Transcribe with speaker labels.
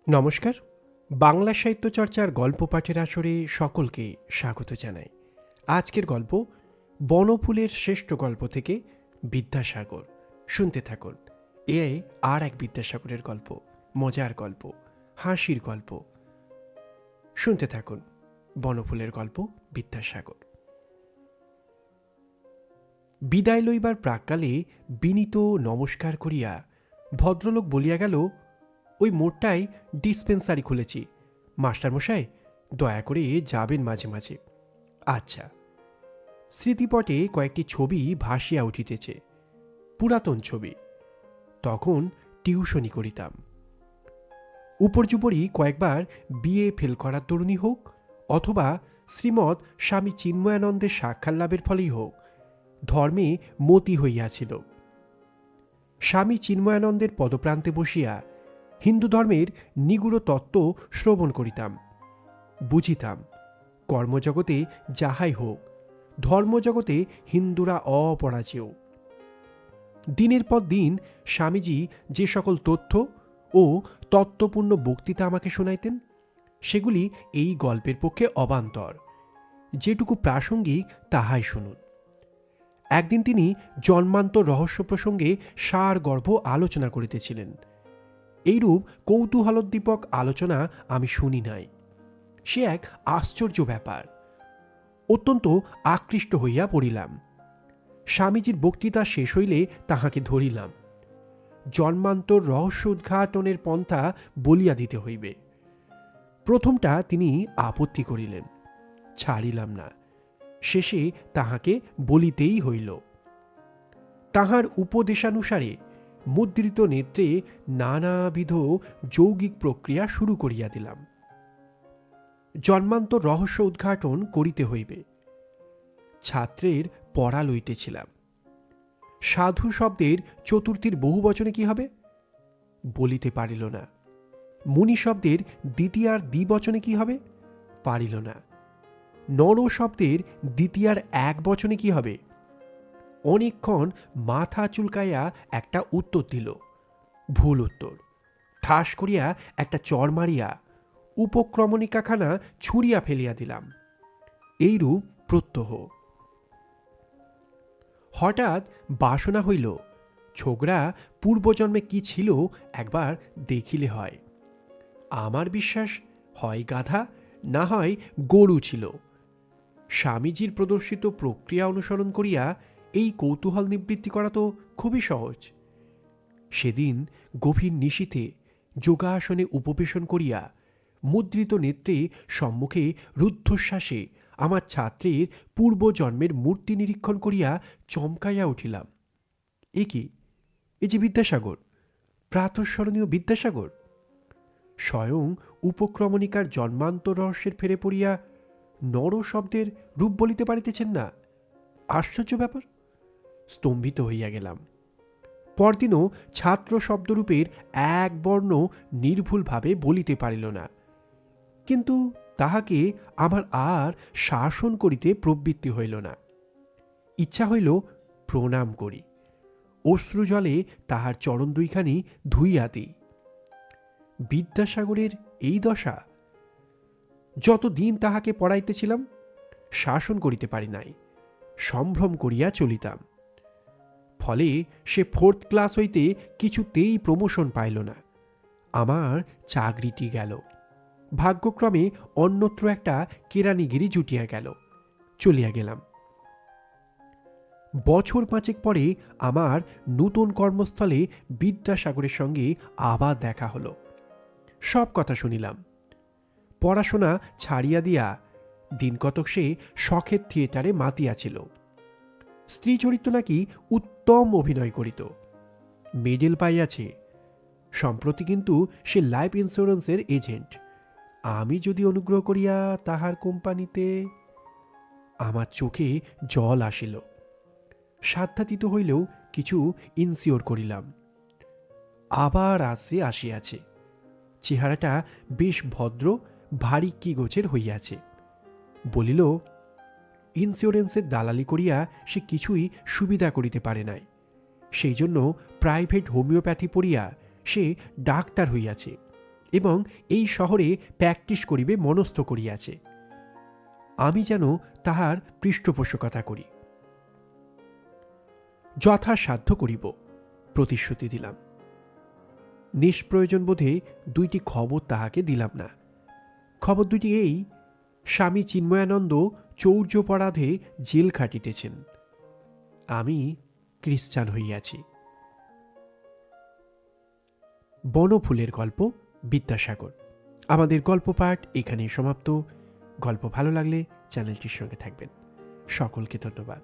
Speaker 1: নমস্কার। বাংলা সাহিত্য চর্চার গল্প পাঠের আসরে সকলকে স্বাগত জানাই। আজকের গল্প বনফুলের শ্রেষ্ঠ গল্প থেকে বিদ্যাসাগর। শুনতে থাকুন। এ আর এক বিদ্যাসাগরের গল্প, মজার গল্প, হাসির গল্প। শুনতে থাকুন বনফুলের গল্প বিদ্যাসাগর। বিদায় লইবার প্রাক্কালে বিনীত নমস্কার করিয়া ভদ্রলোক বলিয়া গেল, ওই মোড়টায় ডিসপেন্সারি খুলেছি, মাস্টারমশাই দয়া করে যাবেন মাঝে মাঝে। আচ্ছা। স্মৃতিপটে কয়েকটি ছবি ভাসিয়া উঠিতেছে, পুরাতন ছবি। তখন টিউশনি করিতাম। উপর্যুপরি কয়েকবার বিএ ফেল করার তরুণী হোক, অথবা শ্রীমৎ স্বামী চিন্ময়ানন্দের সাক্ষাৎ লাভের ফলেই হোক, ধর্মে মতি হইয়াছিল। স্বামী চিন্ময়ানন্দের পদপ্রান্তে বসিয়া হিন্দু ধর্মের নিগুড় তত্ত্ব শ্রবণ করিতাম। বুঝিতাম, কর্মজগতে যাহাই হোক, ধর্মজগতে হিন্দুরা অপরাজেয়। দিনের পর দিন স্বামীজি যে সকল তথ্য ও তত্ত্বপূর্ণ বক্তৃতা আমাকে শোনাইতেন, সেগুলি এই গল্পের পক্ষে অবান্তর। যেটুকু প্রাসঙ্গিক তাহাই শুনুন। একদিন তিনি জন্মান্তর রহস্য প্রসঙ্গে সারগর্ভ আলোচনা করিতেছিলেন। এইরূপ কৌতূহলোদ্দীপক আলোচনা আমি শুনি নাই। সে এক আশ্চর্য ব্যাপার। অত্যন্ত আকৃষ্ট হইয়া পড়িলাম। স্বামীজির বক্তৃতা শেষ হইলে তাহাকে ধরিলাম। জন্মান্তর রহস্য উদ্ঘাটনের পন্থা বলিয়া দিতে হইবে। প্রথমটা তিনি আপত্তি করিলেন, ছাড়িলাম না। শেষে তাহাকে বলিতেই হইল। তাহার উপদেশানুসারে মুদ্রিত নেত্রে নানাবিধ যৌগিক প্রক্রিয়া শুরু করিয়া দিলাম। জন্মান্তর রহস্য উদ্ঘাটন করিতে হইবে। ছাত্রের পড়া লইতেছিলাম। সাধু শব্দের চতুর্থীর বহুবচনে কি হবে? বলিতে পারিল না। মুনি শব্দের দ্বিতীয়ার দ্বিবচনে কি হবে? পারিল না। নর শব্দের দ্বিতীয়ার এক বচনে কি হবে? অনেকক্ষণ মাথা চুলকাইয়া একটা উত্তর দিল, ভুল উত্তর। ঠাস করিয়া একটা চড় মারিয়া উপক্রমণিকাখানা ছুঁড়িয়া ফেলিয়া দিলাম। এইরূপ প্রত্যহ। হঠাৎ বাসনা হইল, ছোকরা পূর্বজন্মে কি ছিল একবার দেখিলে হয়। আমার বিশ্বাস, হয় গাধা না হয় গরু ছিল। স্বামীজির প্রদর্শিত প্রক্রিয়া অনুসরণ করিয়া এই কৌতূহল নিবৃত্তি করা তো খুবই সহজ। সেদিন গভীর নিশীথে যোগাসনে উপবেশন করিয়া মুদ্রিত নেত্রে সম্মুখে রুদ্ধশ্বাসে আমার ছাত্রের পূর্বজন্মের মূর্তি নিরীক্ষণ করিয়া চমকাইয়া উঠিলাম। এ কি? এ যে বিদ্যাসাগর, প্রাতঃস্মরণীয় বিদ্যাসাগর। স্বয়ং উপক্রমণিকার জন্মান্তর রহস্যের ফেরে পড়িয়া নর শব্দের রূপ বলিতে পারিতেছেন না। আশ্চর্য ব্যাপার। স্তম্ভিত হইয়া গেলাম। পরদিনও ছাত্র শব্দরূপের এক বর্ণ নির্ভুলভাবে বলিতে পারিল না। কিন্তু তাহাকে আমার আর শাসন করিতে প্রবৃত্তি হইল না। ইচ্ছা হইল প্রণাম করি, অশ্রুজলে তাহার চরণ দুইখানি ধুইয়া দিই। বিদ্যাসাগরের এই দশা। যতদিন তাহাকে পড়াইতেছিলাম, শাসন করিতে পারি নাই, সম্ভ্রম করিয়া চলিতাম। ফলে সে 4th ক্লাস হইতে কিছুতেই প্রমোশন পাইল না। আমার চাকরিটি গেল। ভাগ্যক্রমে অন্যত্র একটা কেরানিগিরি জুটিয়া গেল। চলিয়া গেলাম। বছর 5 পরে আমার নূতন কর্মস্থলে বিদ্যাসাগরের সঙ্গে আবার দেখা হলো। সব কথা শুনিলাম। পড়াশোনা ছাড়িয়া দিয়া দিনকতক সে শখের থিয়েটারে মাতিয়াছিল। স্ত্রী চরিত্র নাকি উত্তম অভিনয় করিত, মেডেল পাইয়াছে। সম্প্রতি কিন্তু সে লাইফ ইন্স্যুরেন্সের এজেন্ট। আমি যদি অনুগ্রহ করিয়া তাহার কোম্পানিতে। আমার চোখে জল আসিল। সাধ্যাতীত হইলেও কিছু ইনসিওর করিলাম। আবার আসিয়াছে। চেহারাটা বেশ ভদ্র, ভারী কি গোছের হইয়াছে। বলিল, ইন্স্যুরেন্সের দালালি করিয়া সে কিছুই সুবিধা করিতে পারে নাই। সেই জন্য প্রাইভেট হোমিওপ্যাথি পড়িয়া সে ডাক্তার হইয়াছে। এবং এই শহরে প্র্যাকটিস করিবে মনস্থ করিয়াছে। আমি যেন তাহার পৃষ্ঠপোষকতা করি। যথাসাধ্য করিব, প্রতিশ্রুতি দিলাম। নিষ্প্রয়োজন বোধে 2টি খবর তাহাকে দিলাম না। খবর দুটি এই, স্বামী চিন্ময়ানন্দ চৌর্যপরাধে জেল খাটিতেছেন। আমি খ্রিস্টান হইয়াছি। বনফুলের গল্প, বিদ্যাসাগর। আমাদের গল্প পাঠ এখানেই সমাপ্ত। গল্প ভালো লাগলে চ্যানেলটির সঙ্গে থাকবেন। সকলকে ধন্যবাদ।